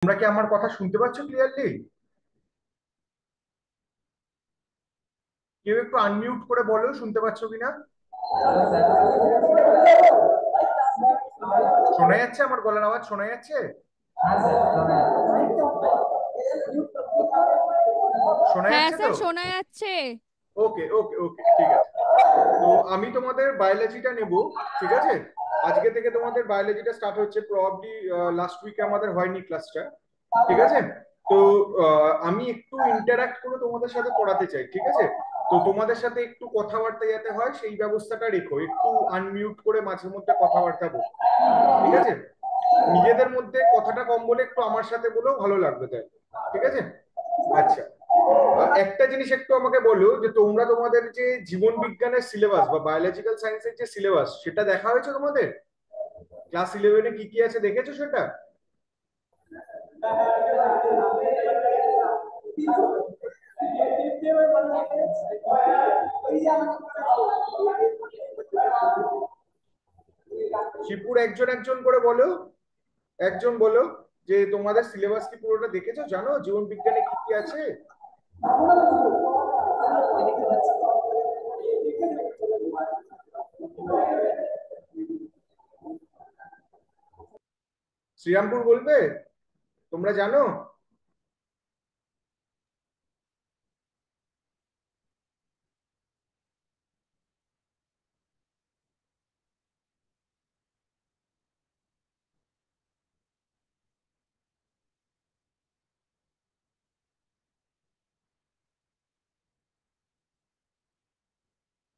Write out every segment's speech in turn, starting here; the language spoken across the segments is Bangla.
তোমরা কি আমার কথা শুনতে পাচ্ছ ক্লিয়ারলি? কেউ একটু আনমিউট করে বলো শুনতে পাচ্ছ কিনা। শোনা যাচ্ছে? আমার গলার আওয়াজ শোনা যাচ্ছে? শোনা হ্যাঁ যাচ্ছে তো? স্যার, শোনা যাচ্ছে। ওকে ওকে ওকে, ঠিক আছে। তো আমি তোমাদের বায়োলজিটা নেব, ঠিক আছে? আজকে থেকে তোমাদের বায়োলজিটা স্টার্ট হচ্ছে, প্রবাবলি লাস্ট উইকে আমাদের হয়নি ক্লাসটা, ঠিক আছে? তো আমি একটু ইন্টারাক্ট করে তোমাদের সাথে পড়াতে চাই, ঠিক আছে? তো তোমাদের সাথে একটু কথাবার্তা যাতে হয় সেই ব্যবস্থাটা রেখো, একটু আনমিউট করে মাঝে মধ্যে কথাবার্তা বলো, ঠিক আছে? নিজেদের মধ্যে কথাটা কম বলে একটু আমার সাথে বলেও ভালো লাগবে তাই, ঠিক আছে? আচ্ছা, একটা জিনিস একটু আমাকে বলো যে তোমরা তোমাদের যে জীবন বিজ্ঞানের সিলেবাস বা বায়োলজিক্যাল সায়েন্সের যে সিলেবাস সেটা দেখা হয়েছে তোমাদের? ক্লাস 11-এ কি কি আছে দেখেছো সেটা? শিবপুর একজন একজন করে বলো, একজন বলো যে তোমাদের সিলেবাস কি পুরোটা দেখেছো, জানো জীবন বিজ্ঞানে কি কি আছে? শ্রীরামপুর বলবে তোমরা জানো?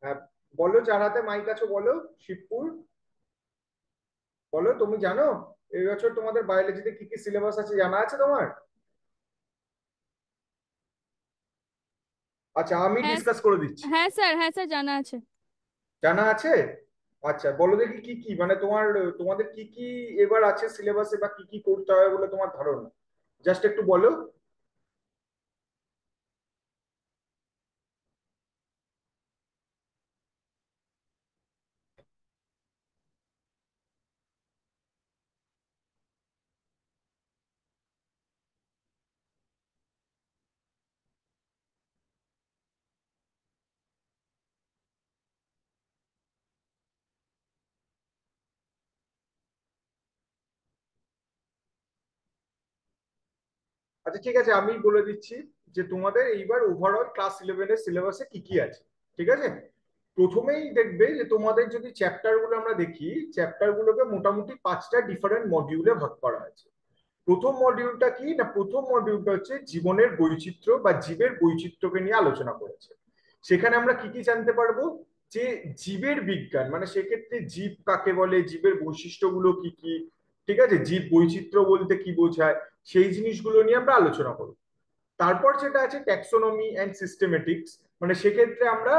হ্যাঁ, বলো যার হাতে মাইক আছে বলো। শিবপুর বলো, তুমি জানো এই বছর তোমাদের বায়োলজিতে কি কি সিলেবাস আছে, জানা আছে তোমার? আচ্ছা, আমি হ্যাঁ ডিসকাস করে দিচ্ছি। হ্যাঁ স্যার, হ্যাঁ স্যার, জানা আছে। জানা আছে? আচ্ছা বলো দেখি কি কি, মানে তোমাদের কি কি এবার আছে সিলেবাসে, বা কি কি করতে হবে বলে তোমার ধারণা, জাস্ট একটু বলো। আচ্ছা ঠিক আছে, আমি বলে দিচ্ছি যে তোমাদের এইবার ওভারঅল ক্লাস 11-এর সিলেবাসে কি কি আছে, ঠিক আছে? প্রথমেই দেখবে যে তোমাদের যদি চ্যাপ্টার গুলো আমরা দেখি, চ্যাপ্টার গুলোকে মোটামুটি 5টা ডিফারেন্ট মডিউলে ভাগ করা আছে। প্রথম মডিউলটা কি না, প্রথম মডিউলটা হচ্ছে জীবনের বৈচিত্র্য বা জীবের বৈচিত্র্যকে নিয়ে আলোচনা করেছে। সেখানে আমরা কি কি জানতে পারবো, যে জীবের বিজ্ঞান মানে সেক্ষেত্রে জীব কাকে বলে, জীবের বৈশিষ্ট্যগুলো কি কি, ঠিক আছে, জীব বৈচিত্র্য বলতে কি বোঝায়, সেই জিনিসগুলো নিয়ে আমরা আলোচনা করব। তারপর যেটা আছে ট্যাক্সোনমি অ্যান্ড সিস্টেমেটিক্স, মানে সেক্ষেত্রে আমরা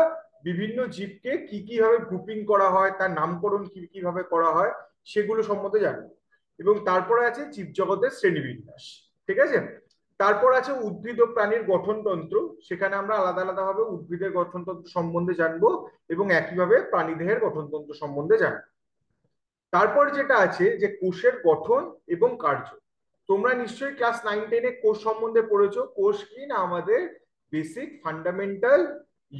বিভিন্ন জীবকে কি কি ভাবে গ্রুপিং করা হয়, তার নামকরণ কি কি ভাবে করা হয় সেগুলো সম্বন্ধে জানবো। এবং তারপরে আছে জীবজগতের শ্রেণীবিন্যাস, ঠিক আছে? তারপর আছে উদ্ভিদ ও প্রাণীর গঠনতন্ত্র, সেখানে আমরা আলাদা আলাদা ভাবে উদ্ভিদের গঠনতন্ত্র সম্বন্ধে জানবো এবং একইভাবে প্রাণীদেহের গঠনতন্ত্র সম্বন্ধে জানবো। তারপর যেটা আছে যে কোষের গঠন এবং কার্য। তোমরা নিশ্চয়ই ক্লাস 9-10-এ কোষ সম্বন্ধে পড়েছো। কোষ কি না, আমাদের basic fundamental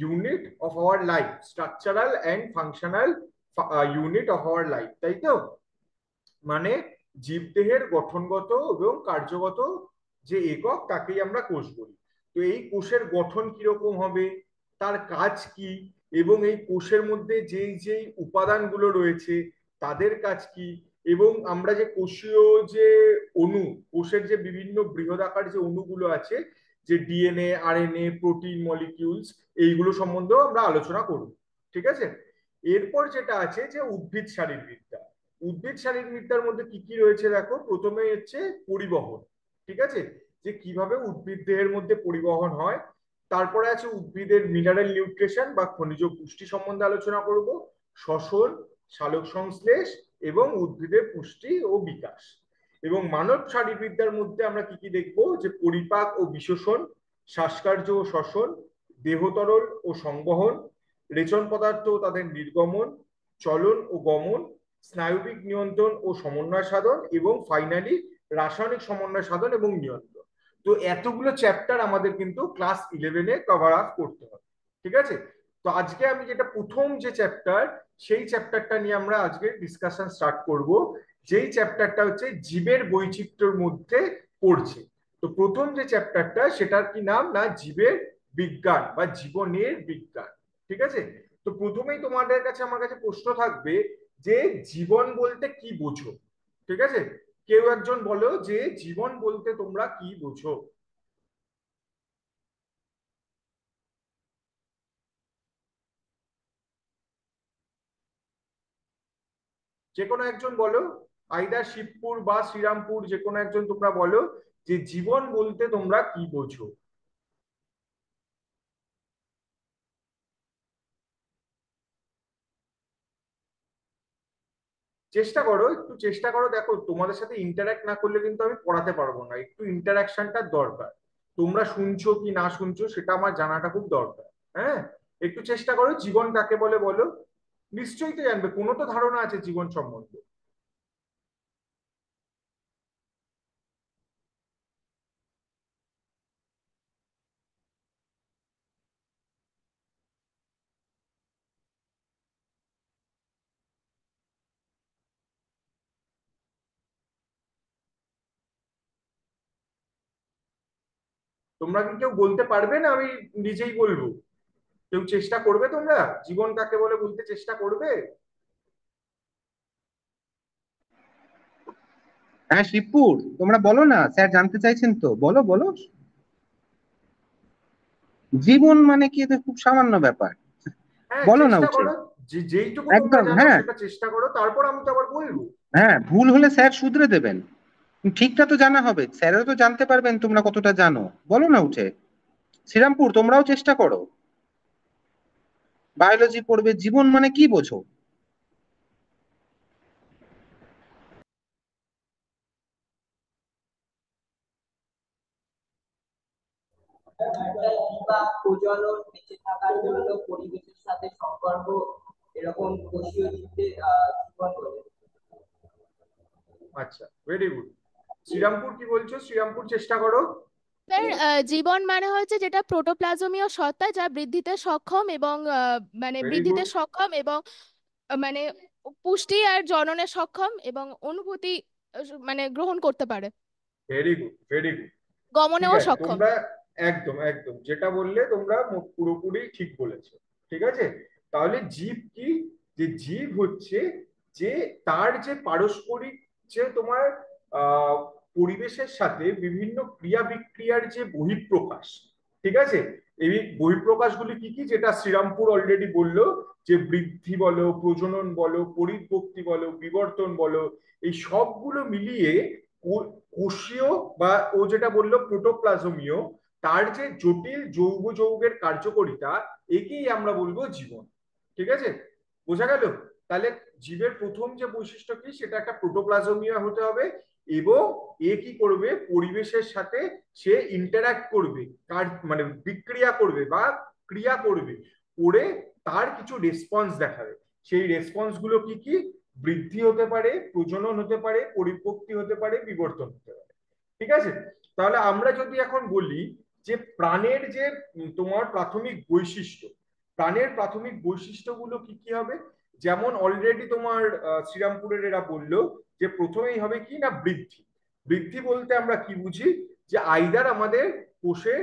unit of our life, structural and functional unit of our life, তাই তো? মানে জীবদেহের গঠনগত এবং কার্যগত যে একক তাকেই আমরা কোষ বলি। তো এই কোষের গঠন কিরকম হবে, তার কাজ কি, এবং এই কোষের মধ্যে যেই যেই উপাদানগুলো রয়েছে তাদের কাজ কি, এবং আমরা যে কোষীয় যে অণু, কোষের যে বিভিন্ন বৃহদাকার যে অণুগুলো আছে, যে ডিএনএ আরএনএ প্রোটিন মলিকিউলস, এইগুলো সম্বন্ধেও আমরা আলোচনা করব, ঠিক আছে? এরপর যেটা আছে যে উদ্ভিদ শারীরবিদ্যা। উদ্ভিদ শারীরবিদ্যার মধ্যে কি কি রয়েছে দেখো, প্রথমে হচ্ছে পরিবহন, ঠিক আছে, যে কিভাবে উদ্ভিদ দেহের মধ্যে পরিবহন হয়। তারপরে আছে উদ্ভিদের মিনারেল নিউট্রিশন বা খনিজ পুষ্টি সম্বন্ধে আলোচনা করব, শ্বসন, সালোক সংশ্লেষ এবং উদ্ভিদের পুষ্টি ও বিকাশ। এবং মানব শারীরবিদ্যার মধ্যে আমরা কি কি দেখবো, যে পরিপাক ও বিশোষণ, শ্বাসকার্য ও শ্বসন, দেহতরল ও সংবহন, রেচন পদার্থ ও তাদের নির্গমন, চলন ও গমন, স্নায়বিক নিয়ন্ত্রণ ও সমন্বয় সাধন, এবং ফাইনালি রাসায়নিক সমন্বয় সাধন এবং নিয়ন্ত্রণ। তো এতগুলো চ্যাপ্টার আমাদের কিন্তু ক্লাস 11-এ কভার আপ করতে হবে, ঠিক আছে? তো আজকে আমি যেটা প্রথম যে চ্যাপ্টার, সেই চ্যাপ্টারটা নিয়ে আমরা আজকে ডিসকাশন স্টার্ট করব, যেই চ্যাপ্টারটা হচ্ছে জীবের বৈচিত্র্যের মধ্যে পড়ছে। তো প্রথম যে চ্যাপ্টারটা, সেটার কি নাম না জীবের বিজ্ঞান বা জীবনের বিজ্ঞান, ঠিক আছে? তো প্রথমেই তোমাদের কাছে আমার কাছে প্রশ্ন থাকবে যে জীবন বলতে কি বোঝো, ঠিক আছে? কেউ একজন বলো যে জীবন বলতে তোমরা কি বোঝো। যে কোনো একজন বলো, আইদার শিবপুর বা শ্রীরামপুর, যে কোনো একজন তোমরা বলো যে জীবন বলতে তোমরা কি বোঝো। চেষ্টা করো, একটু চেষ্টা করো। দেখো, তোমাদের সাথে ইন্টারাক্ট না করলে কিন্তু আমি পড়াতে পারবো না, একটু ইন্টারাকশনটা দরকার। তোমরা শুনছো কি না শুনছো সেটা আমার জানাটা খুব দরকার। হ্যাঁ, একটু চেষ্টা করো। জীবন কাকে বলে বলো? নিশ্চয়ই তো জানবে, কোনো তো ধারণা আছে জীবন সম্বন্ধে। তোমরা কি কেউ বলতে পারবে না, আমি নিজেই বলবো? কেউ চেষ্টা করবে? তোমরা জীবন কাকে বলে বলতে চেষ্টা করবে? হ্যাঁ শিবপুর, তোমরা বলো না, স্যার জানতে চাইছেন তো, বলো বলো। জীবন মানে কি? এটা খুব সামান্য ব্যাপার, হ্যাঁ, বলো না চেষ্টা উঠে। করো। যে যেইটুকু তোমরা একদম, জানো হ্যাঁ। সেটা চেষ্টা করো, তারপর আমি তো আবার বলবো। হ্যাঁ, ভুল হলে স্যার শুধরে দেবেন। ঠিকটা তো জানা হবে, স্যারও তো জানতে পারবেন তোমরা কতটা জানো। বলো না উঠে। শ্রীরামপুর, তোমরাও চেষ্টা করো। বায়োলজি পড়বে, জীবন মানে কি বোঝো? বা প্রজনন, বেঁচে থাকার জন্য পরিবেশের সাথে সম্পর্ক, এরকম কোষীয় জীবদের জীবন বলে। আচ্ছা, ভেরি গুড। শ্রীরামপুর কি বলছো? শ্রীরামপুর চেষ্টা করো। স্যার, জীবন মানে হচ্ছে যেটা প্রোটোপ্লাজমীয় সত্তা যা বৃদ্ধিতে সক্ষম এবং মানে ভেরি বৃদ্ধিতে গুড, সক্ষম এবং মানে পুষ্টি আর জননে সক্ষম এবং অনুভূতি মানে গ্রহণ করতে পারে, ভেরি গুড, ভেরি গুড। ঠিক গমনেও আছে, সক্ষম। তোমরা একদম একদম যেটা বললে তোমরা পুরোপুরি ঠিক বলেছো, ঠিক আছে? তাহলে জীব কি? যে জীব হচ্ছে যে তার যে পারস্পরিক, যে তোমার আহ পরিবেশের সাথে বিভিন্ন ক্রিয়া বিক্রিয়ার যে বহিঃপ্রকাশ, ঠিক আছে? এই বহিঃপ্রকাশগুলি কি কি, যেটা শ্রীরামপুর অলরেডি বললো, যে বৃদ্ধি বলো, প্রজনন বলো, পরিপক্তি বলো, বিবর্তন বলো, এই সবগুলো মিলিয়ে কোষীয় বা ও যেটা বললো প্রোটোপ্লাজমীয়, তার যে জটিল যৌগ যৌগের কার্যকারিতা, একেই আমরা বলবো জীবন, ঠিক আছে? বোঝা গেল? তাহলে জীবের প্রথম যে বৈশিষ্ট্য কি, সেটা একটা প্রোটোপ্লাজমীয় হতে হবে, এবং এ কি করবে, পরিবেশের সাথে সে ইন্টারাক্ট করবে, কার মানে বিক্রিয়া করবে বা ক্রিয়া করবে, করে তার কিছু রেসপন্স দেখাবে। সেই রেসপন্স গুলো কি কি? বৃদ্ধি হতে পারে, প্রজনন হতে পারে, পরিপক্তি হতে পারে, বিবর্তন হতে পারে, ঠিক আছে? তাহলে আমরা যদি এখন বলি যে প্রাণের যে তোমার প্রাথমিক বৈশিষ্ট্য, প্রাণের প্রাথমিক বৈশিষ্ট্যগুলো কি কি হবে? যেমন অলরেডি তোমার শ্রীরামপুরের এরা বললো যে প্রথমেই হবে কি না বৃদ্ধি। বৃদ্ধি বলতে আমরা কি বুঝি? যে আইদার আমাদের কোষে,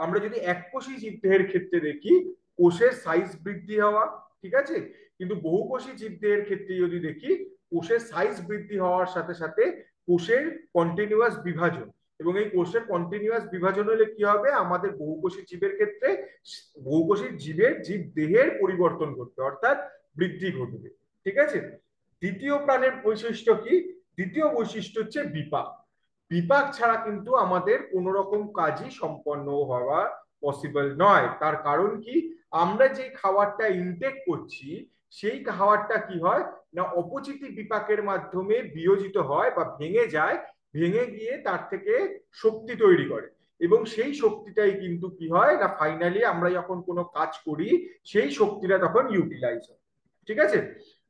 আমরা যদি এককোষী জীবদেহের ক্ষেত্রে দেখি, কোষের সাইজ বৃদ্ধি হওয়া, ঠিক আছে? কিন্তু বহুকোষী জীবদেহের ক্ষেত্রে যদি দেখি, কোষের সাইজ বৃদ্ধি হওয়ার সাথে সাথে কোষের কন্টিনিউয়াস বিভাজন, এবং এই কোষের কন্টিনিউয়াস বিভাজন হলে কি হবে, আমাদের বহুকোষী জীবের ক্ষেত্রে বহুকোষী জীবের জীব দেহের পরিবর্তন ঘটবে, অর্থাৎ বৃদ্ধি ঘটবে, ঠিক আছে? দ্বিতীয় প্রাণের বৈশিষ্ট্য কি? দ্বিতীয় বৈশিষ্ট্য হচ্ছে বিপাক। বিপাক ছাড়া কিন্তু আমাদের কোন রকম কাজই সম্পন্ন হওয়া পসিবল নয়। তার কারণ কি? আমরা যে খাবারটা ইনটেক করছি, সেই খাবারটা কি হয় না অপচিতি বিপাকের মাধ্যমে বিয়োজিত হয় বা ভেঙে যায়, ভেঙে গিয়ে তার থেকে শক্তি তৈরি করে, এবং সেই শক্তিটাই কিন্তু কি হয় না ফাইনালি আমরা যখন কোনো কাজ করি, সেই শক্তিটা তখন ইউটিলাইজ হয়, ঠিক আছে?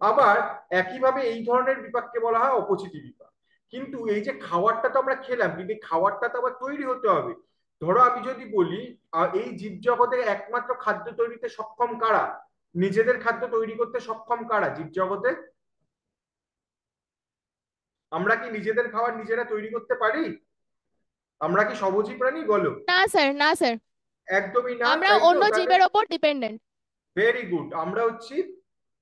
আবার একইভাবে এই ধরনের বিপাককে বলা হয় অপচিতি বিপাক। কিন্তু এই যে খাবারটা তো আমরা খেলাম, কিন্তু এই খাবারটা তো আবার তৈরি হতে হবে। ধরো আমি যদি বলি এই জীবজগতে একমাত্র খাদ্য তৈরিতে সক্ষম কারা, নিজেদের খাদ্য তৈরি করতে সক্ষম কারা জীবজগতে? আমরা কি নিজেদের খাবার নিজেরা তৈরি করতে পারি? আমরা কি স্বভোজী প্রাণী বলো? না স্যার, না স্যার, একদমই না, আমরা তাই তো? অন্য তাহলে জীবের ওপর ডিপেন্ডেন্ট। ভেরি গুড, আমরা হচ্ছি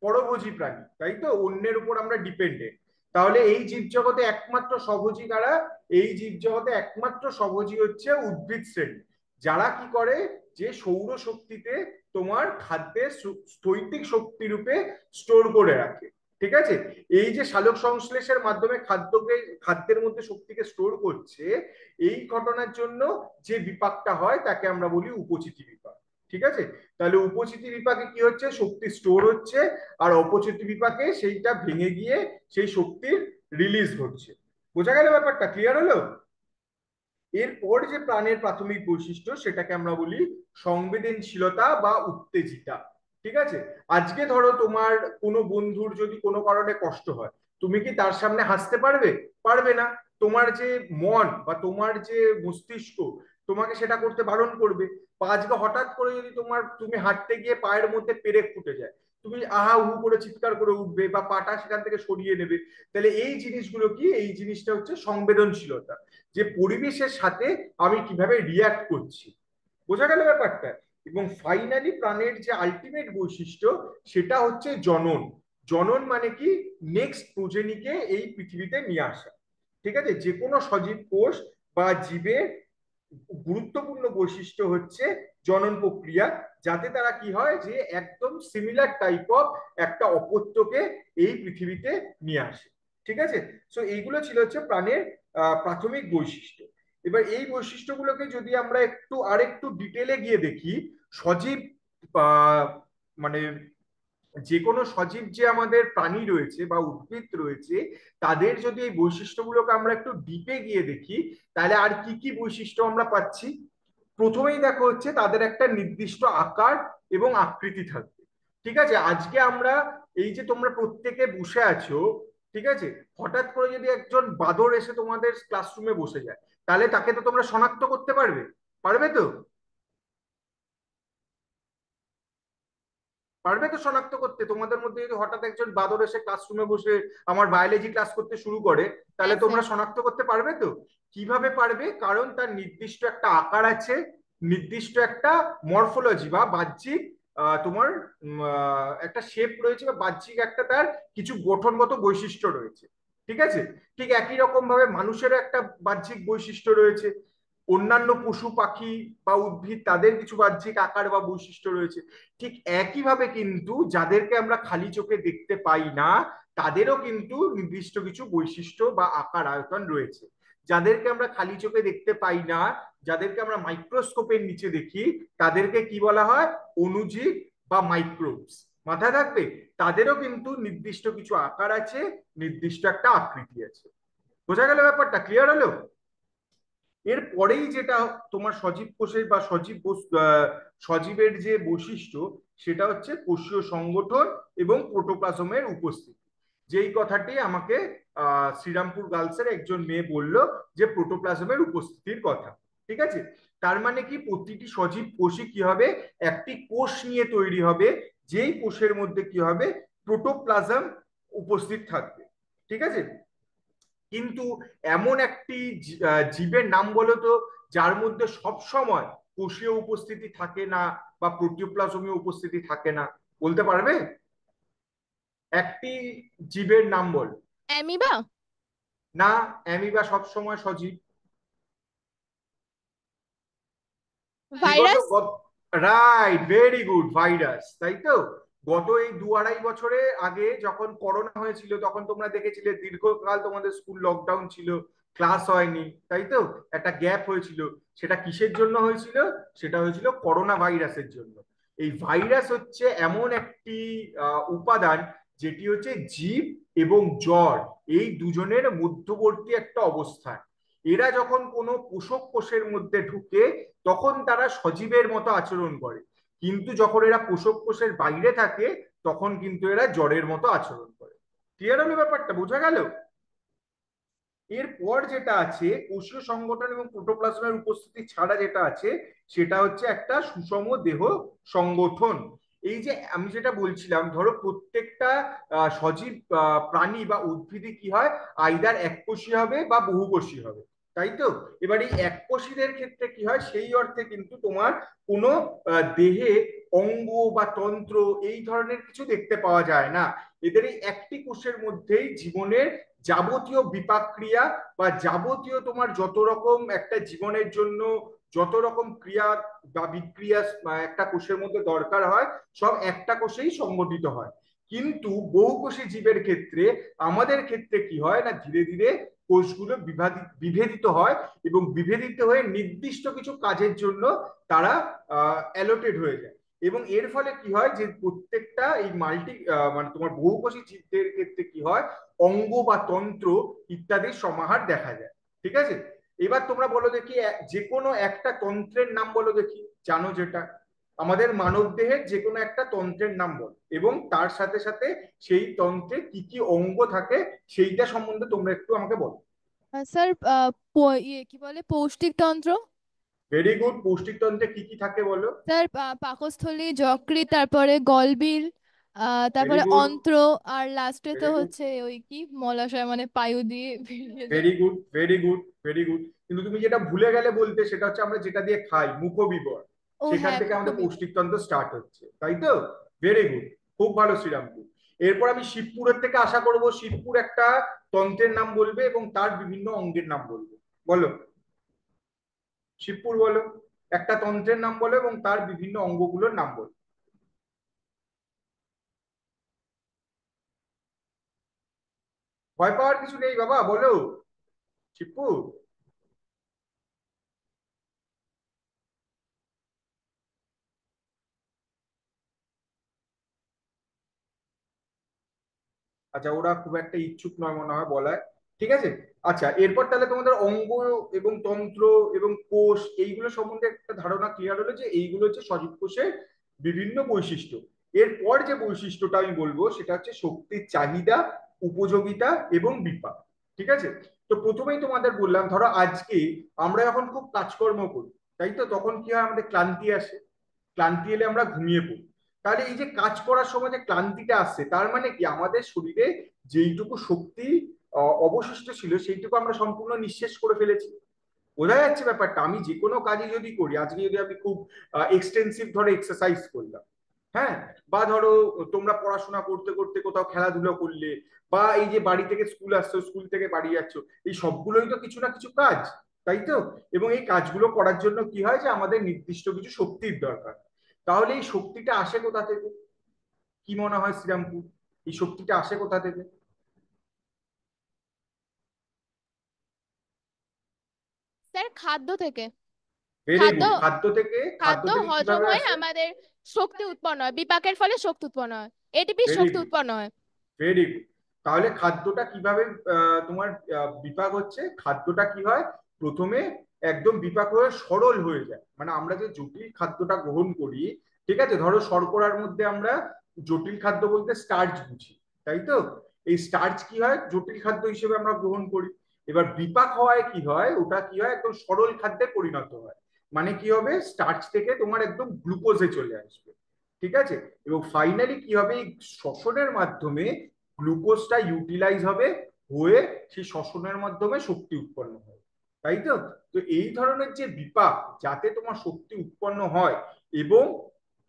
পরভোজী প্রাণী, তাই তো? অন্যের উপর আমরা ডিপেন্ডেন্ট। তাহলে এই জীবজগতে একমাত্র স্বভোজী কারা? এই জীবজগতে একমাত্র স্বভোজী হচ্ছে উদ্ভিদ শ্রেণী, যারা কি করে, যে সৌর শক্তিতে তোমার খাদ্যের স্থৈতিক শক্তি রূপে স্টোর করে রাখে। ঠিক আছে? এই যে সালোক সংশ্লেষের মাধ্যমে খাদ্যের মধ্যে শক্তিকে স্টোর করছে, এই ঘটনার জন্য যে বিপাকটা হয় তাকে আমরা বলি উপচিতি বিপাক। ঠিক আছে? তাহলে উপচিতি বিপাকে কি হচ্ছে, শক্তি স্টোর হচ্ছে, আর অপচিতি বিপাকে সেইটা ভেঙে গিয়ে সেই শক্তির রিলিজ ঘটছে। বোঝা গেল ব্যাপারটা? ক্লিয়ার হলো? এরপর যে প্রাণের প্রাথমিক বৈশিষ্ট্য সেটাকে আমরা বলি সংবেদনশীলতা বা উত্তেজিতা। ঠিক আছে? আজকে ধরো তোমার কোনো বন্ধুর যদি কোনো কারণে কষ্ট হয়, তুমি কি তার সামনে হাসতে পারবে? পারবে না। তোমার যে মন বা তোমার যে মস্তিষ্ক তোমাকে সেটা করতে বারণ করবে। বা আজকে হঠাৎ করে যদি তুমি হাঁটতে গিয়ে পায়ের মধ্যে পেরেক ফুটে যায়, তুমি আহা উহু করে চিৎকার করে উঠবে বা পাটা সেখান থেকে সরিয়ে নেবে। তাহলে এই জিনিসগুলো কি? এই জিনিসটা হচ্ছে সংবেদনশীলতা, যে পরিবেশের সাথে আমি কিভাবে রিয়াক্ট করছি। বোঝা গেল ব্যাপারটা? এবং ফাইনালি প্রাণের যে আলটিমেট বৈশিষ্ট্য সেটা হচ্ছে জনন। জনন মানে কি? নেক্সট প্রোজেনিকে এই পৃথিবীতে নিয়ে আসা। ঠিক আছে? যে কোনো সজীব কোষ বা জীবের গুরুত্বপূর্ণ বৈশিষ্ট্য হচ্ছে জনন প্রক্রিয়া, যাতে তারা কি হয়, যে একদম সিমিলার টাইপ অফ একটা অপত্যকে এই পৃথিবীতে নিয়ে আসে। ঠিক আছে? সো এইগুলো ছিল হচ্ছে প্রাণের প্রাথমিক বৈশিষ্ট্য। এবার এই বৈশিষ্ট্যগুলোকে যদি আমরা আরেকটু ডিটেলে গিয়ে দেখি, সজীব মানে যে কোনো সজীব যে আমাদের প্রাণী রয়েছে বা উদ্ভিদ রয়েছে, তাদের যদি এই বৈশিষ্ট্যগুলোকে আমরা একটু ডিপে গিয়ে দেখি, তাহলে আর কি কি বৈশিষ্ট্য আমরা পাচ্ছি। প্রথমেই দেখো হচ্ছে তাদের একটা নির্দিষ্ট আকার এবং আকৃতি থাকবে। ঠিক আছে? আজকে আমরা এই যে তোমরা প্রত্যেকে বসে আছো, ঠিক আছে, হঠাৎ করে যদি একজন বাঁদর এসে তোমাদের ক্লাসরুমে বসে যায়, তাহলে তাকে তো তোমরা শনাক্ত করতে পারবে? পারবে তো? পারবে তো শনাক্ত করতে? তোমাদের মধ্যে যদি হঠাৎ একজন বাঁদর এসে ক্লাসরুমে বসে আমার বায়োলজি ক্লাস করতে শুরু করে, তাহলে হ্যাঁ তোমরা স্যার। শনাক্ত করতে পারবে তো? কিভাবে পারবে? কারণ তার নির্দিষ্ট একটা আকার আছে, নির্দিষ্ট একটা মরফোলজি বা বাহ্যিক তোমার একটা শেপ রয়েছে, বা বাহ্যিক একটা তার কিছু গঠনগত বৈশিষ্ট্য রয়েছে। ঠিক আছে? ঠিক একই রকম ভাবে মানুষেরও একটা বাহ্যিক বৈশিষ্ট্য রয়েছে, অন্যান্য পশু পাখি বা উদ্ভিদ তাদের কিছু বাহ্যিক আকার বা বৈশিষ্ট্য রয়েছে। ঠিক একইভাবে কিন্তু যাদেরকে আমরা খালি চোখে দেখতে পাই না, তাদেরও কিন্তু নির্দিষ্ট কিছু বৈশিষ্ট্য বা আকার আয়তন রয়েছে। যাদেরকে আমরা খালি চোখে দেখতে পাই না, যাদেরকে আমরা মাইক্রোস্কোপের নিচে দেখি, তাদেরকে কি বলা হয়? অণুজীব বা মাইক্রোবস। মাথায় থাকবে, তাদেরও কিন্তু নির্দিষ্ট কিছু আকার আছে, নির্দিষ্ট একটা আকৃতি আছে। বোঝা গেল ব্যাপারটা? ক্লিয়ার হলো? এর পরেই যেটা তোমার সজীব কোষের বা সজীবের যে বৈশিষ্ট্য, সেটা হচ্ছে কোষীয় সংগঠন এবং প্রোটোপ্লাজমের উপস্থিতি। যেই কথাটি আমাকে শ্রীরামপুর গার্লসের একজন মেয়ে বলল, যে প্রোটোপ্লাজমের উপস্থিতির কথা। ঠিক আছে? তার মানে কি, প্রতিটি সজীব কোষই কি হবে, একটি কোষ নিয়ে তৈরি হবে, যেই কোষের মধ্যে কি হবে, প্রোটোপ্লাজম উপস্থিত থাকবে। ঠিক আছে? কিন্তু এমন একটি জীবের নাম বলো তো, যার মধ্যে সব সময় কোষীয় উপস্থিতি থাকে না বা প্রোটোপ্লাজমীয় উপস্থিতি থাকে না? বলতে পারবে? একটি জীবের নাম বল। অ্যামিবা। না, অ্যামিবা সব সময় সজীব। বিগত virus. Right, very good, virus, তাই তো? গত এই 2-2.5 বছরে আগে যখন করোনা হয়েছিল, তখন তোমরা দেখেছিলে দীর্ঘকাল তোমাদের স্কুল লকডাউন ছিল, ক্লাস হয়নি, তাই তো? একটা গ্যাপ হয়েছিল। সেটা কিসের জন্য হয়েছিল? সেটা হয়েছিল করোনা ভাইরাসের জন্য। এই ভাইরাস হচ্ছে এমন একটি উপাদান, যেটি হচ্ছে জীব এবং জ্বর এই দুজনের মধ্যবর্তী একটা অবস্থান। এরা যখন কোনো পোষক কোষের মধ্যে ঢুকে, তখন তারা সজীবের মতো আচরণ করে, কিন্তু যখন এরা পোষক কোষের বাইরে থাকে, তখন কিন্তু এরা জ্বরের মতো আচরণ করে। ক্লিয়ার হলো ব্যাপারটা? বোঝা গেল? এরপর যেটা আছে কোষীয় সংগঠন এবং প্রোটোপ্লাজমের উপস্থিতি ছাড়া যেটা আছে সেটা হচ্ছে একটা সুষম দেহ সংগঠন। এই যে আমি যেটা বলছিলাম, ধরো প্রত্যেকটা সজীব প্রাণী বা উদ্ভিদে কি হয়, আইদার এককোষী হবে বা বহুকোষী হবে, তাই তো? এবার এই এককোষীদের ক্ষেত্রে কি হয়, সেই অর্থে কিন্তু তোমার কোনো দেহে অঙ্গ বা তন্ত্র এই ধরনের কিছু দেখতে পাওয়া যায় না। এদের এই একটি কোষের মধ্যেই জীবনের যাবতীয় বিপাক ক্রিয়া বা যাবতীয় তোমার যত রকম একটা জীবনের জন্য যত রকম ক্রিয়া বা বিক্রিয়া একটা কোষের মধ্যে দরকার হয়, সব একটা কোষেই সংগঠিত হয়। কিন্তু বহুকোষী জীবের ক্ষেত্রে, আমাদের ক্ষেত্রে কি হয় না, ধীরে ধীরে কোষগুলো বিভেদিত হয় এবং বিভেদিত হয়ে নির্দিষ্ট কিছু কাজের জন্য তারা অ্যালোটেড হয়ে যায়। এবং এর ফলে কি হয় যে প্রত্যেকটা এই মানে তোমার বহুকোষী জীবদের ক্ষেত্রে কি হয়, অঙ্গ বা তন্ত্র ইত্যাদির সমাহার দেখা যায়। ঠিক আছে, এবার তোমরা বলো দেখি যে কোনো একটা তন্ত্রের নাম বলো দেখি, জানো যেটা, আমাদের মানব দেহের যে কোনো একটা তন্ত্রের নাম বলো, এবং তার সাথে সাথে সেই তন্ত্রে কি কি অঙ্গ থাকে সেইটা সম্বন্ধে তোমরা একটু আমাকে বলো। স্যার কি বলে পৌষ্টিক তন্ত্র। ভেরি গুড, পৌষ্টিক তন্ত্রে কি কি থাকে বলো। স্যার পাকস্থলী, যকৃৎ, তারপরে গলবিল, ভেরি তারপরে গুড, অন্ত্র, আর লাস্টে তো ভেরি গুড, হচ্ছে ওই কি মলাশয়, মানে পায়ু দিয়ে বেরিয়ে যায়। Very good, very good, very good. কিন্তু তুমি যেটা ভুলে গেলে বলতে, সেটা হচ্ছে আমরা যেটা দিয়ে খাই, মুখবিবর, ও সেখান হ্যাঁ, থেকে আমাদের মুখবিবর। পৌষ্টিকতন্ত্র স্টার্ট হচ্ছে, তাই তো? ভেরি গুড, খুব ভালো শ্রীরামপুর। এরপর আমি শিবপুরের থেকে আশা করব শিবপুর একটা তন্ত্রের নাম বলবে এবং তার বিভিন্ন অঙ্গের নাম বলবে। বলো, শিবপুর বলো, একটা তন্ত্রের নাম বলো এবং তার বিভিন্ন অঙ্গগুলোর নাম বলো। ভয় পাওয়ার কিছু নেই বাবা, বলো শিবপুর। আচ্ছা, ওরা খুব একটা ইচ্ছুক নয় মনে হয় বলায়। ঠিক আছে, আচ্ছা এরপর তাহলে তোমাদের অঙ্গ এবং তন্ত্র এবং কোষ এইগুলো সম্বন্ধে একটা ধারণা ক্লিয়ার হলো যে এইগুলো হচ্ছে সজীব কোষের বিভিন্ন বৈশিষ্ট্য। এরপর যে বৈশিষ্ট্যটা আমি বলবো সেটা হচ্ছে শক্তির চাহিদা, উপযোগিতা এবং বিপাক। ঠিক আছে, তো প্রথমেই তোমাদের বললাম, ধরো আজকে আমরা যখন খুব কাজকর্ম করি, তাই তো, তখন কি হয়, আমাদের ক্লান্তি আসে, ক্লান্তি এলে আমরা ঘুমিয়ে পড়ি। তাহলে এই যে কাজ করার সময় যে ক্লান্তিটা আসছে, তার মানে কি আমাদের শরীরে যেইটুকু শক্তি অবশিষ্ট ছিল সেইটুকু আমরা সম্পূর্ণ নিঃশেষ করে ফেলেছি। বোঝা যাচ্ছে ব্যাপারটা? আমি যে কোনো কাজই যদি করি, আজকে যদি আমি খুব এক্সটেন্সিভ ধরো এক্সারসাইজ করলাম, হ্যাঁ, বা ধরো তোমরা পড়াশোনা করতে করতে কোথাও খেলাধুলো করলে, বা এই যে বাড়ি থেকে স্কুল আসছো, স্কুল থেকে বাড়ি যাচ্ছ, এই সবগুলোই তো কিছু না কিছু কাজ, তাই তো? এবং এই কাজগুলো করার জন্য কি হয় যে আমাদের নির্দিষ্ট কিছু শক্তির দরকার। তাহলে এই শক্তিটা আসে কোথা থেকে? কি মনে হয় শ্রীরামপুর, এই শক্তিটা আসে কোথা থেকে? স্যার খাদ্য থেকে। ভেরি খাদ্য গুড, খাদ্য থেকে। খাদ্য খাদ্য থেকে হজম কিভাবে হয়ে আসে? আমাদের শক্তি উৎপন্ন হয়, বিপাকের ফলে শক্তি উৎপন্ন হয়, এটিপির ভেরি শক্তি গুড, উৎপন্ন হয়। Very good. তাহলে খাদ্যটা কিভাবে তোমার বিপাক হচ্ছে, খাদ্যটা কি হয়, প্রথমে একদম বিপাক হয়ে সরল হয়ে যায়। মানে আমরা যে জটিল খাদ্যটা গ্রহণ করি, ঠিক আছে, ধরো শর্করার মধ্যে আমরা জটিল খাদ্য বলতে স্টার্চ বুঝি, তাই তো? এই স্টার্চ কি হয়, জটিল খাদ্য হিসেবে আমরা গ্রহণ করি। এবার বিপাক হওয়ায় কি হয়, ওটা কি হয়, একদম সরল খাদ্যে পরিণত হয়। মানে কি হবে, স্টার্চ থেকে তোমার একদম গ্লুকোজে চলে আসবে। ঠিক আছে, এবং ফাইনালি কি হবে, এই শ্বসনের মাধ্যমে গ্লুকোজটা ইউটিলাইজ হবে, হয়ে সেই শ্বসনের মাধ্যমে শক্তি উৎপন্ন হয়, তাই তো? তো এই ধরনের যে বিপাক, যাতে তোমার শক্তি উৎপন্ন হয় এবং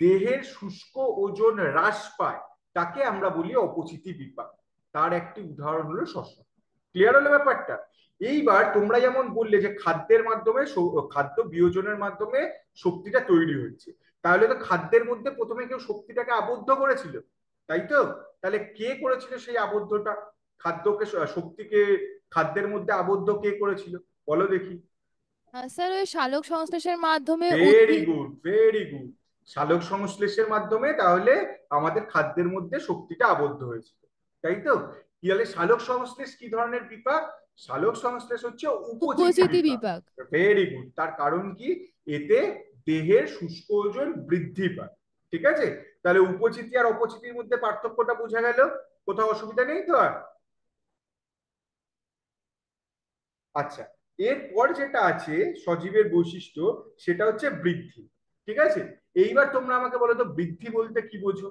দেহের শুষ্ক ওজন হ্রাস পায়, তাকে আমরা বলি অপচিতি বিপাক। তার একটি উদাহরণ হলো শ্বসন। ক্লিয়ার হলো ব্যাপারটা? এইবার তোমরা যেমন বললে যে খাদ্যের মাধ্যমে, খাদ্য বিয়োজনের মাধ্যমে শক্তিটা তৈরি হচ্ছে, তাহলে তো খাদ্যের মধ্যে প্রথমে কেউ শক্তিটাকে আবদ্ধ করেছিল, তাই তো? তাহলে কে করেছিল সেই আবদ্ধটা, খাদ্যকে, শক্তিকে খাদ্যের মধ্যে আবদ্ধ কে করেছিল, বলো দেখি। স্যার ওই সালোক সংশ্লেষের মাধ্যমে ভেরি উদ্ভিদ। Good, very good. সালোক সংশ্লেষের মাধ্যমে তাহলে আমাদের খাদ্যের মধ্যে শক্তিটা আবদ্ধ হয়েছিল, তাই তো? তাহলে সালোক সংশ্লেষ কি ধরনের বিপাক? সালোক সংশ্লেষ হচ্ছে উপচিতি উপচিতি বিপাক। বিপাক। Very good. তার কারণ কি, এতে দেহের শুষ্ক ওজন বৃদ্ধি পায়। ঠিক আছে, তাহলে উপচিতি আর অপচিতির মধ্যে পার্থক্যটা বোঝা গেল? কোথাও অসুবিধা নেই তো আর? আচ্ছা, এরপর যেটা আছে সজীবের বৈশিষ্ট্য, সেটা হচ্ছে বৃদ্ধি। ঠিক আছে, এইবার তোমরা আমাকে বলো তো বৃদ্ধি বলতে কি বোঝো?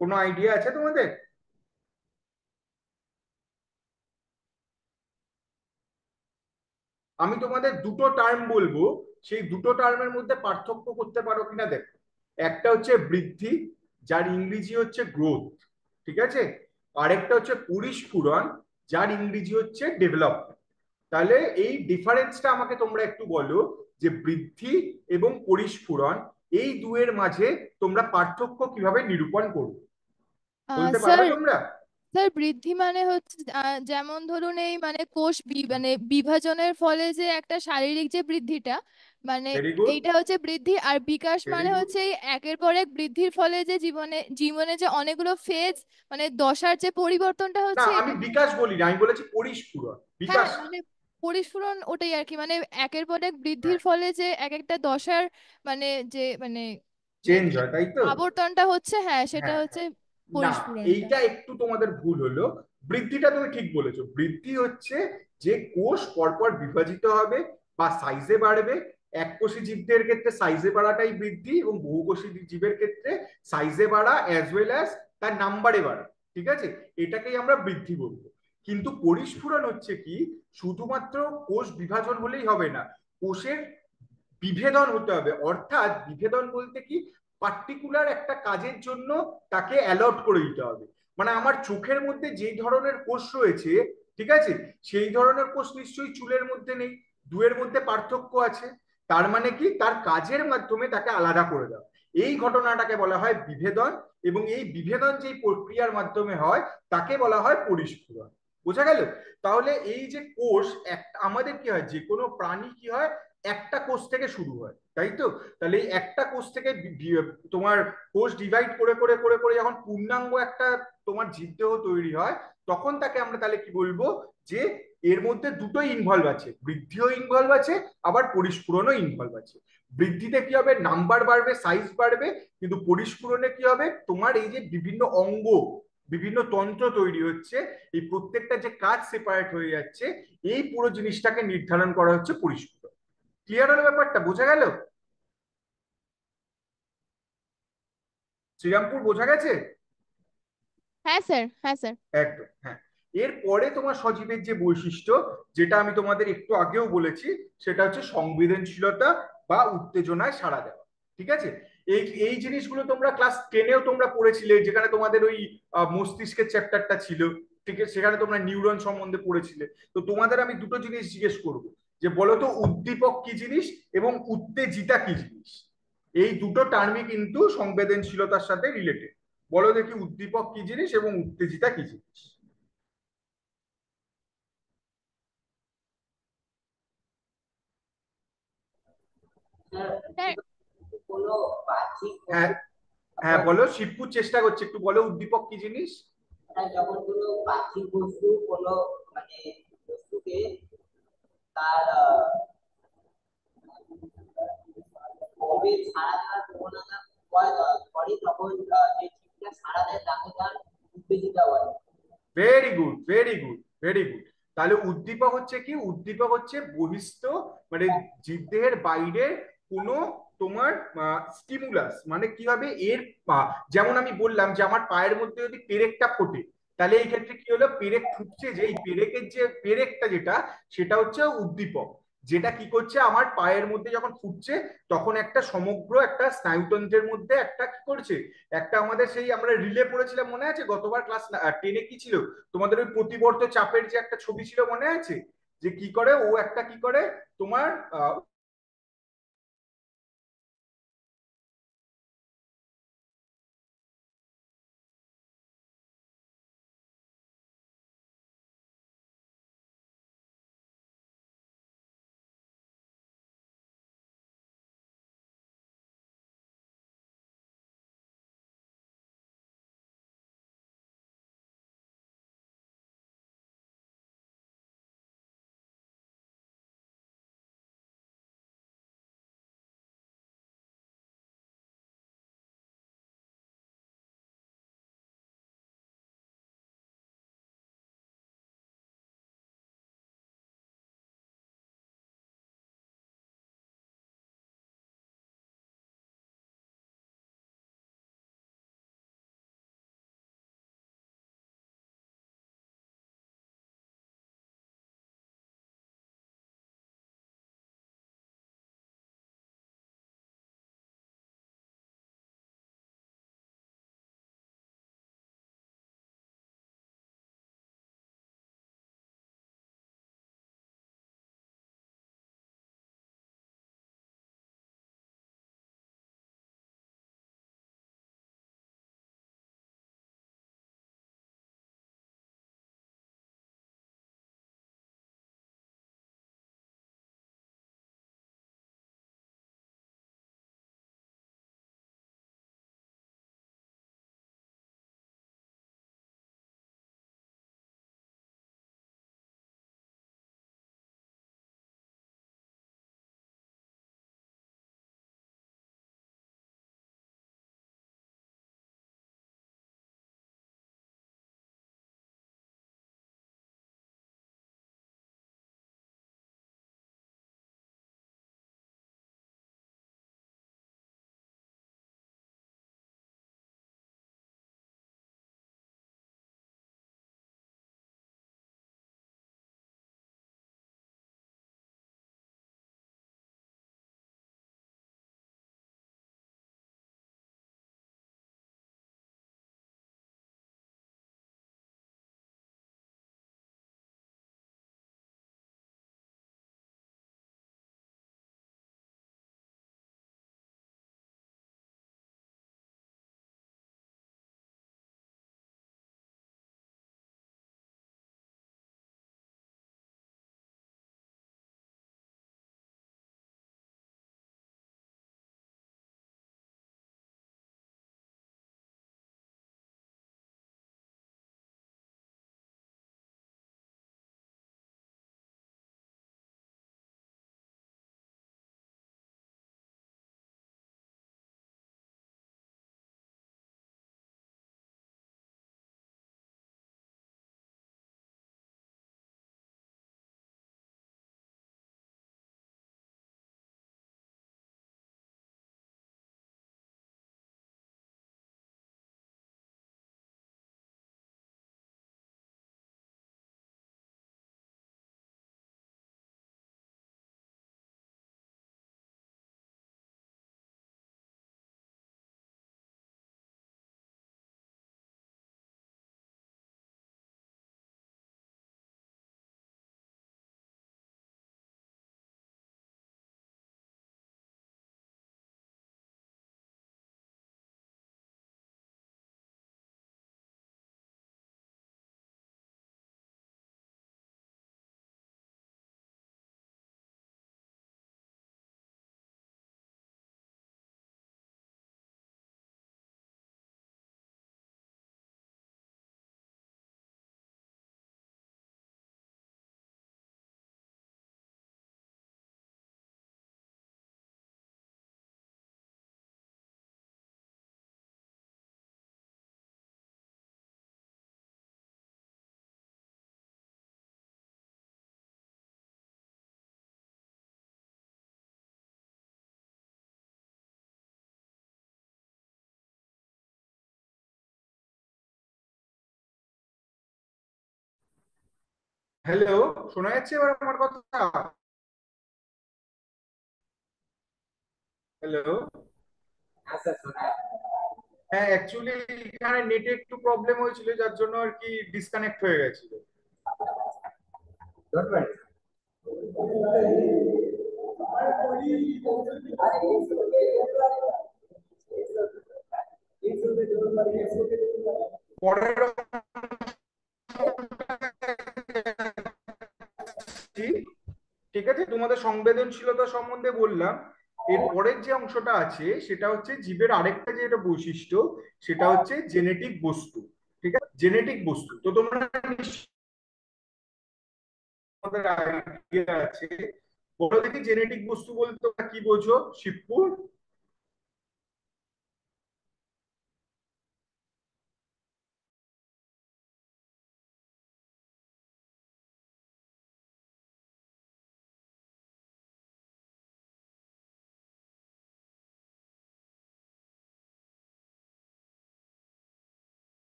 কোনো আইডিয়া আছে তোমাদের? আমি তোমাদের দুটো টার্ম বলবো, সেই দুটো টার্মের মধ্যে পার্থক্য করতে পারো কিনা দেখো। একটা হচ্ছে বৃদ্ধি, যার ইংরেজি হচ্ছে গ্রোথ। ঠিক আছে, আরেকটা হচ্ছে পরিস্ফুরণ, যার ইংরেজি হচ্ছে ডেভেলপমেন্ট। তাহলে এই ডিফারেন্সটা আমাকে তোমরা একটু বলো, যে বৃদ্ধি এবং পরিস্ফুরণ, এই দুয়ের মাঝে তোমরা পার্থক্য কিভাবে নিরূপণ করবে, বলতে পারবে স্যার তোমরা? স্যার বৃদ্ধি মানে হচ্ছে যেমন ধরুন এই মানে মানে বিভাজনের ফলে যে একটা শারীরিক যে বৃদ্ধিটা, মানে ভেরি গুড, এইটা হচ্ছে বৃদ্ধি। আর বিকাশ ভেরি মানে গুড। হচ্ছে এই একের পর এক বৃদ্ধির ফলে যে জীবনে জীবনে যে অনেকগুলো ফেজ, মানে দশার যে পরিবর্তনটা না, হচ্ছে আমি এটা। বিকাশ বলিনি, আমি বলেছি পরিস্ফুরণ, হ্যাঁ বিকাশ হ্যাঁ, না। মানে পরিস্ফুরণ ওটাই আর কি, মানে একের পর এক হ্যাঁ, বৃদ্ধির ফলে যে এক একটা দশার মানে যে মানে মানে চেঞ্জ কি হয়, তাই তো? আবর্তনটা হচ্ছে, হ্যাঁ সেটা হ্যাঁ হচ্ছে হ্যাঁ, না, পরিস্ফুরণটা। এইটা একটু তোমাদের ভুল হলো। বৃদ্ধিটা তুমি ঠিক বলেছো, বৃদ্ধি হচ্ছে যে কোষ পরপর বিভাজিত হবে বা সাইজে বাড়বে। এককোষী জীবদের ক্ষেত্রে সাইজে বাড়াটাই বৃদ্ধি, এবং বহুকোষী জীবের ক্ষেত্রে সাইজে বাড়া অ্যাজ ওয়েল অ্যাজ তার নাম্বারে বাড়া। ঠিক আছে, এটাকেই আমরা বৃদ্ধি বলবো। কিন্তু পরিস্ফুরণ হচ্ছে কি, শুধুমাত্র কোষ বিভাজন হলেই হবে না, কোষের বিভেদন হতে হবে। অর্থাৎ বিভেদন বলতে কি, পার্টিকুলার একটা কাজের জন্য তাকে অ্যালট করে দিতে হবে। মানে আমার চোখের মধ্যে যেই ধরনের কোষ রয়েছে, ঠিক আছে, সেই ধরনের কোষ নিশ্চয়ই চুলের মধ্যে নেই। দুয়ের মধ্যে পার্থক্য আছে, তার মানে কি, তার কাজের মাধ্যমে তাকে আলাদা করে দেওয়া। এই ঘটনাটাকে বলা হয় বিভেদন, এবং এই বিভেদন যেই প্রক্রিয়ার মাধ্যমে হয় তাকে বলা হয় পরিস্ফুরণ। বোঝা গেল? তাহলে এই যে কোষ, আমাদের কি হয়, যে কোনো প্রাণী কি হয়, একটা কোষ থেকে শুরু হয়, তাই তো? তাহলে এই একটা কোষ থেকে তোমার কোষ ডিভাইড করে করে করে করে যখন পূর্ণাঙ্গ একটা তোমার জীবদেহ তৈরি হয়, তখন তাকে আমরা তাহলে কি বলবো, যে এর মধ্যে দুটোই ইনভলভ আছে, বৃদ্ধিও ইনভলভ আছে, আবার পরিস্ফুরণও ইনভলভ আছে। বৃদ্ধিতে কি হবে, নাম্বার বাড়বে, সাইজ বাড়বে। কিন্তু পরিস্ফুরণে কি হবে, তোমার এই যে বিভিন্ন অঙ্গ, বিভিন্ন তন্ত্র তৈরি হচ্ছে, এই প্রত্যেকটা যে কাজ সেপারেট হয়ে যাচ্ছে, এই পুরো জিনিসটাকে নির্ধারণ করা হচ্ছে পরিস্ফুরণ। ক্লিয়ার হলো ব্যাপারটা? বোঝা গেল? শ্রীরামপুর, বোঝা গেছে? হ্যাঁ স্যার, হ্যাঁ স্যার। একদম, হ্যাঁ। এরপরে তোমার সজীবের যে বৈশিষ্ট্য, যেটা আমি তোমাদের একটু আগেও বলেছি, সেটা হচ্ছে সংবেদনশীলতা বা উত্তেজনায় সাড়া দেওয়া। ঠিক আছে, এই এই জিনিসগুলো তোমরা ক্লাস 10-এও তোমরা পড়েছিলে, যেখানে তোমাদের ওই মস্তিষ্কের চ্যাপ্টারটা ছিল। ঠিক আছে, সেখানে তোমরা নিউরন সম্বন্ধে পড়েছিলে। তো তোমাদের আমি দুটো জিনিস জিজ্ঞেস করব, যে বলো তো উদ্দীপক কি জিনিস এবং উত্তেজিতা কি জিনিস। এই দুটো টার্মই কিন্তু সংবেদনশীলতার সাথে রিলেটেড। বলো দেখি উদ্দীপক কি জিনিস এবং উত্তেজিতা কি জিনিস। স্যার স্যার কোনো বাহ্যিক হ্যাঁ বস্তু হ্যাঁ, যখন বলো, শিবপুর চেষ্টা করছে, একটু বলো উদ্দীপক কি জিনিস। যখন কোনো বাহ্যিক বস্তু কোনো মানে বস্তুকে তার গভীর সাড়া দেওয়ার প্রবণতা করে তখন যে ঠিকটা সাড়া দেয় তাকে তার উত্তেজিত বলে। Very good, very good, very good. তাহলে উদ্দীপক হচ্ছে কি, উদ্দীপক হচ্ছে বহিস্থ, মানে জীবদেহের বাইরে কোনো তোমার স্টিমুলাস। মানে কি হবে এর যেমন আমি বললাম যে আমার পায়ের মধ্যে যদি পেরেকটা ফোটে, তাহলে এই ক্ষেত্রে কি হলো, পেরেক ফুটছে, যে এই পেরেকের যে পেরেকটা যেটা, সেটা হচ্ছে উদ্দীপক। যেটা কি করছে, আমার পায়ের মধ্যে যখন ফুটছে, তখন একটা সমগ্র একটা স্নায়ুতন্ত্রের মধ্যে একটা কি করছে, একটা আমাদের সেই আমরা রিলে পড়েছিলাম, মনে আছে গতবার ক্লাস 10-এ কি ছিল, তোমাদের ওই প্রতিবর্ত চাপের যে একটা ছবি ছিল, মনে আছে? যে কি করে ও একটা কি করে তোমার হ্যালো, শোনা যাচ্ছে এবার আমার কথা? হ্যালো। হ্যাঁ স্যার, শোনা হ্যাঁ, অ্যাকচুয়ালি এখানে নেটে একটু প্রবলেম হয়েছিল, যার জন্য আর কি ডিসকানেক্ট হয়ে গেছিল। Don't worry. পরের ঠিক আছে, তোমাদের সংবেদনশীলতা সম্বন্ধে বললাম। এর পরের যে অংশটা আছে সেটা হচ্ছে জীবের আরেকটা যে এটা বৈশিষ্ট্য, সেটা হচ্ছে জেনেটিক বস্তু। ঠিক আছে, জেনেটিক বস্তু তো তোমরা নিশ্চয়ই তোমাদের আইডিয়া আছে। বলো দেখি জেনেটিক বস্তু বলতে তোমরা কি বোঝো, শিবপুর?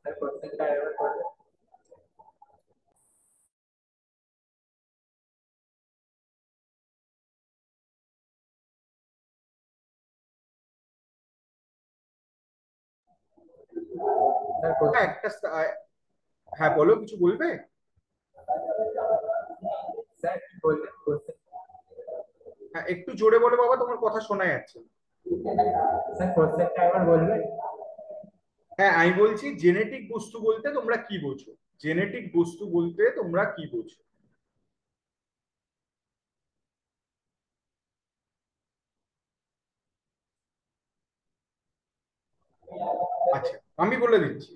স্যার, কোশ্চেনটা একবার করবেন? স্যার কোশ্চেন, একটা হ্যাঁ বলো, কিছু বলবে? স্যার কি বললেন কোশ্চেন? হ্যাঁ, একটু জোরে বলো বাবা, তোমার কথা শোনা যাচ্ছে না। স্যার কোশ্চেনটা একবার বলবেন? হ্যাঁ, আমি বলছি জেনেটিক বস্তু বলতে তোমরা কি বোঝো, জেনেটিক বস্তু বলতে তোমরা কি বোঝো? আচ্ছা, আমি বলে দিচ্ছি,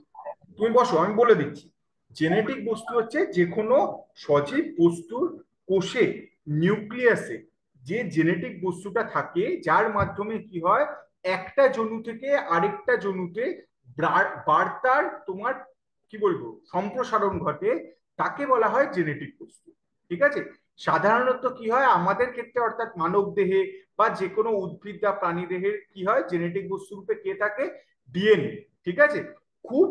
তুমি বসো, আমি বলে দিচ্ছি। জেনেটিক বস্তু হচ্ছে যে কোনো সজীব বস্তুর কোষে, নিউক্লিয়াসে যে জেনেটিক বস্তুটা থাকে, যার মাধ্যমে কি হয়, একটা জনু থেকে আরেকটা জনুতে বার্তার তোমার কি বলবো সম্প্রসারণ ঘটে, তাকে বলা হয় জেনেটিক বস্তু। ঠিক আছে, সাধারণত কি হয় আমাদের ক্ষেত্রে, অর্থাৎ মানব দেহে বা যে কোনো উদ্ভিদ বা প্রাণী দেহের কি হয়, জেনেটিক বস্তু রূপে কে থাকে? ডিএনএ। ঠিক আছে, খুব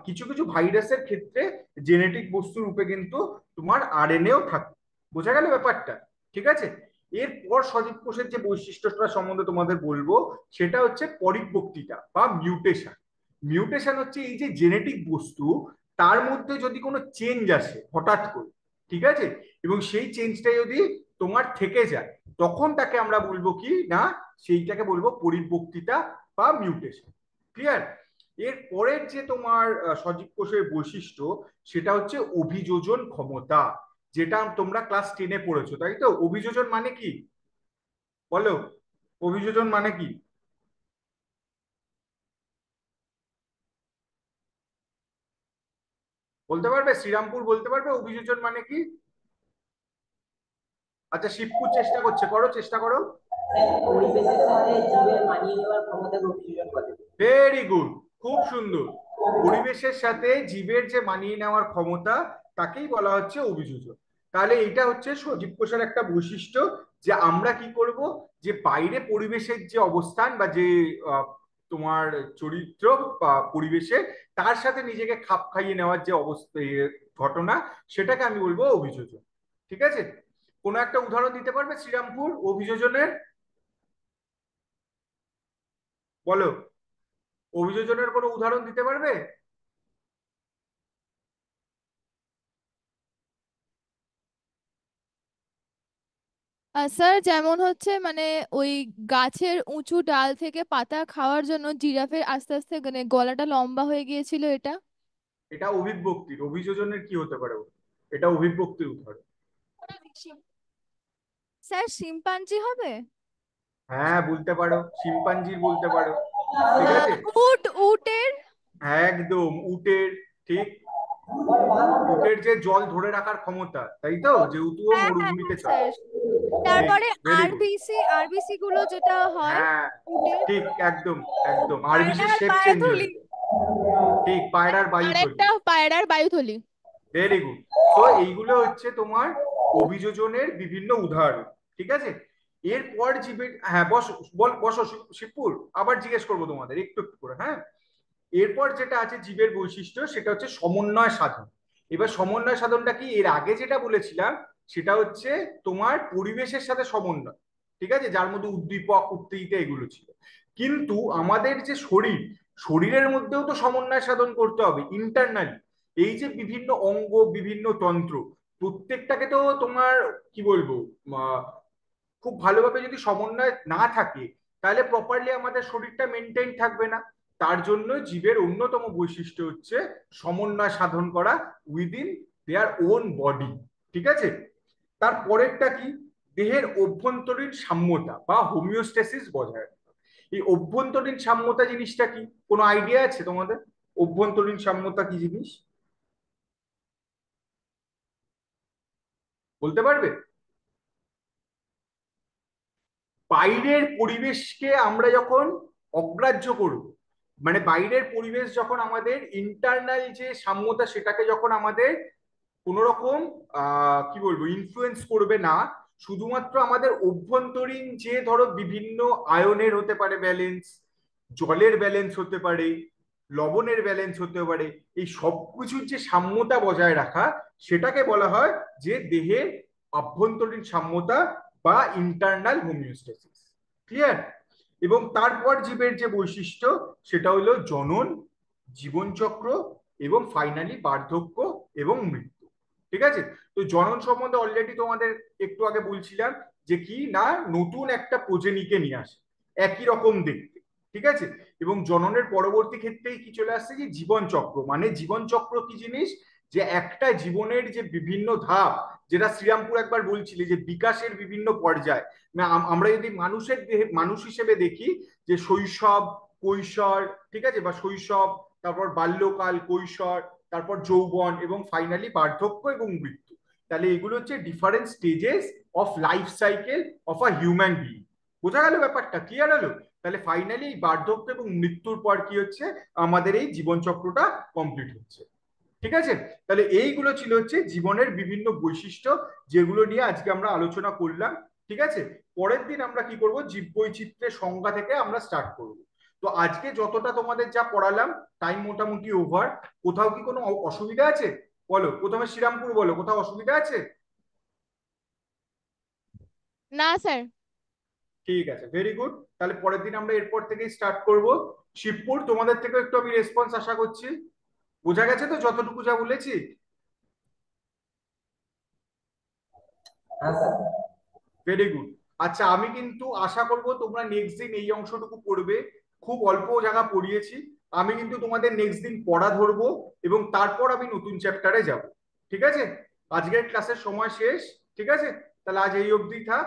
কিছু কিছু ভাইরাসের ক্ষেত্রে জেনেটিক বস্তু রূপে কিন্তু তোমার আরএনএও থাকে। বোঝা গেল ব্যাপারটা? ঠিক আছে, এরপর সজীব কোষের যে বৈশিষ্ট্যটা সম্বন্ধে তোমাদের বলবো, সেটা হচ্ছে পরিবর্তিতা বা মিউটেশন। মিউটেশন হচ্ছে এই যে জেনেটিক বস্তু, তার মধ্যে যদি কোনো চেঞ্জ আসে হঠাৎ করে, ঠিক আছে, এবং সেই চেঞ্জটা যদি তোমার থেকে যায়, তখন তাকে আমরা বলবো কি না, সেইটাকে বলবো পরিবর্তিতা বা মিউটেশন। ক্লিয়ার? এর পরের যে তোমার সজীব কোষের বৈশিষ্ট্য, সেটা হচ্ছে অভিযোজন ক্ষমতা, যেটা তোমরা ক্লাস 10-এ পড়েছো, তাই তো? অভিযোজন মানে কি বলো, অভিযোজন মানে কি বলতে পারবে? শ্রীরামপুর বলতে পারবে অভিযোজন মানে কি? আচ্ছা, শিবপুর চেষ্টা করছে, করো, চেষ্টা করো। স্যার, পরিবেশের সাথে জীবের মানিয়ে নেওয়ার ক্ষমতাকে অভিযোজন বলে। ভেরি গুড, খুব সুন্দর। পরিবেশের সাথে জীবের যে মানিয়ে নেওয়ার ক্ষমতা, তাকেই বলা হচ্ছে অভিযোজন। তাহলে এটা হচ্ছে সজীব কোষের একটা বৈশিষ্ট্য, যে আমরা কি করব, যে বাইরে পরিবেশের যে অবস্থান বা যে আহ, তোমার চরিত্র বা পরিবেশে, তার সাথে নিজেকে খাপ খাইয়ে নেওয়ার যে অবস্থা, ঘটনা, সেটাকে আমি বলবো অভিযোজন। ঠিক আছে, কোনো একটা উদাহরণ দিতে পারবে শ্রীরামপুর অভিযোজনের? বলো, অভিযোজনের কোনো উদাহরণ দিতে পারবে? স্যার যেমন হচ্ছে মানে ওই গাছের উঁচু ডাল থেকে পাতা খাওয়ার জন্য জিরাফের আস্তে আস্তে মানে গলাটা লম্বা হয়ে গিয়েছিল, এটা। এটা অভিব্যক্তির, অভিযোজনের কি হতে পারে? এটা অভিব্যক্তির উদাহরণ। স্যার শিম্পাঞ্জি হবে? হ্যাঁ, বলতে পারো, শিম্পাঞ্জির বলতে পারো। ঠিক আছে, উটের। একদম উটের। ঠিক, উটের যে জল ধরে রাখার ক্ষমতা, তাই তো, যেহেতু ও হ্যাঁ হ্যাঁ মরুভূমিতে হ্যাঁ চলে। স্যার। ঠিক, তারপরে ভেরি গুড। আরবিসি গুলো যেটা হয় হ্যাঁ, উটের। ঠিক, একদম একদম, আরবিসির পায়রার শেপ চেঞ্জ হয়ে বায়ুথলি। যায়। ঠিক, পায়রার বায়ুথলি। আরেকটা পায়রার বায়ুথলি। Very good. তো এইগুলো হচ্ছে তোমার অভিযোজনের বিভিন্ন উদাহরণ। ঠিক আছে, এরপর জীবের, হ্যাঁ বসো, বসো শিবপুর, আবার জিজ্ঞেস করবো তোমাদের একটু একটু করে। হ্যাঁ, এরপর যেটা আছে জীবের বৈশিষ্ট্য, সেটা হচ্ছে সমন্বয় সাধন। এবার সমন্বয় সাধনটা কি, এর আগে যেটা বলেছিলাম সেটা হচ্ছে তোমার পরিবেশের সাথে সমন্বয়, ঠিক আছে, যার মধ্যে উদ্দীপক উত্তেজিত এগুলো ছিল। কিন্তু আমাদের যে শরীর, শরীরের মধ্যেও তো সমন্বয় সাধন করতে হবে ইন্টারনালি। এই যে বিভিন্ন অঙ্গ, বিভিন্ন তন্ত্র, প্রত্যেকটাকে তো তোমার কি বলবো, খুব ভালোভাবে যদি সমন্বয় না থাকে, তাহলে প্রপারলি আমাদের শরীরটা মেনটেন থাকবে না। তার জন্য জীবের অন্যতম বৈশিষ্ট্য হচ্ছে সমন্বয় সাধন করা উইদিন দেয়ার ওন বডি, ঠিক আছে। তার পরেরটা কি, দেহের অভ্যন্তরীণ সাম্যতা বা হোমিওস্টেসিস বজায় রাখা। এই অভ্যন্তরীণ সাম্যতা জিনিসটা কি, কোনো আইডিয়া আছে তোমাদের? অভ্যন্তরীণ সাম্যতা কি জিনিস বলতে পারবে? বাইরের পরিবেশকে আমরা যখন অগ্রাহ্য করব, মানে বাইরের পরিবেশ যখন আমাদের ইন্টারনাল যে সাম্যতা সেটাকে যখন আমাদের কোন রকম কি বলবো ইনফ্লুয়েন্স করবে না, শুধুমাত্র আমাদের অভ্যন্তরীণ যে ধরো বিভিন্ন আয়নের হতে পারে ব্যালেন্স, জলের ব্যালেন্স হতে পারে, লবণের ব্যালেন্স হতে পারে, এই সবকিছুর যে সাম্যতা বজায় রাখা, সেটাকে বলা হয় যে দেহের আভ্যন্তরীণ সাম্যতা বা ইন্টারনাল হোমিওস্টেসিস। ক্লিয়ার? এবং তারপর জীবের যে বৈশিষ্ট্য সেটা হলো জনন, জীবনচক্র এবং ফাইনালি বার্ধক্য এবং মৃত্যু, ঠিক আছে। তো জনন সম্বন্ধে অলরেডি তোমাদের একটু আগে বলছিলাম যে কি না, নতুন একটা প্রজেনিকে নিয়ে আসে একই রকম দেখতে, ঠিক আছে। এবং জননের পরবর্তী ক্ষেত্রেই কি চলে আসছে, যে জীবন চক্র। মানে জীবন চক্র কি জিনিস, যে একটা জীবনের যে বিভিন্ন ধাপ, যেটা শ্রীরামপুর একবার বলছিলে যে বিকাশের বিভিন্ন পর্যায়। না আমরা যদি মানুষের দেহে মানুষ হিসেবে দেখি, যে শৈশব, কৈশোর, ঠিক আছে, বা শৈশব, তারপর বাল্যকাল, কৈশোর, তারপর যৌবন এবং ফাইনালি বার্ধক্য এবং মৃত্যু। তাহলে এগুলো হচ্ছে different stages of life cycle of a human being. বোঝা গেল ব্যাপারটা? ক্লিয়ার হলো? তাহলে ফাইনালি এই বার্ধক্য এবং মৃত্যুর পর কি হচ্ছে, আমাদের এই জীবন চক্রটা কমপ্লিট হচ্ছে, ঠিক আছে। তাহলে এইগুলো ছিল হচ্ছে জীবনের বিভিন্ন বৈশিষ্ট্য, যেগুলো নিয়ে আজকে আমরা আলোচনা করলাম, ঠিক আছে। পরের দিন আমরা কি করব, জীববৈচিত্র্যের সংজ্ঞা থেকে আমরা স্টার্ট করব। তো আজকে যতটা তোমাদের যা পড়ালাম, টাইম মোটামুটি ওভার। কোথাও কি কোনো অসুবিধা আছে বলো? প্রথমে শ্রীরামপুর বলো, কোথাও অসুবিধা আছে? না স্যার। ঠিক আছে, ভেরি গুড। তাহলে পরের দিন আমরা এরপর থেকেই স্টার্ট করব। শিবপুর, তোমাদের থেকে একটু আমি রেসপন্স আশা করছি। বোঝা গেছে তো যতটুকু যা বলেছি? হ্যাঁ স্যার। Very good. আচ্ছা, আমি কিন্তু আশা করব তোমরা নেক্সট দিন এই অংশটুকু পড়বে। খুব অল্প জায়গা পড়িয়েছি। আমি কিন্তু তোমাদের নেক্সট দিন পড়া ধরবো এবং তারপর আমি নতুন চ্যাপ্টারে যাব, ঠিক আছে। আজকের ক্লাসের সময় শেষ, ঠিক আছে। তাহলে আজ এই অবধি থাক।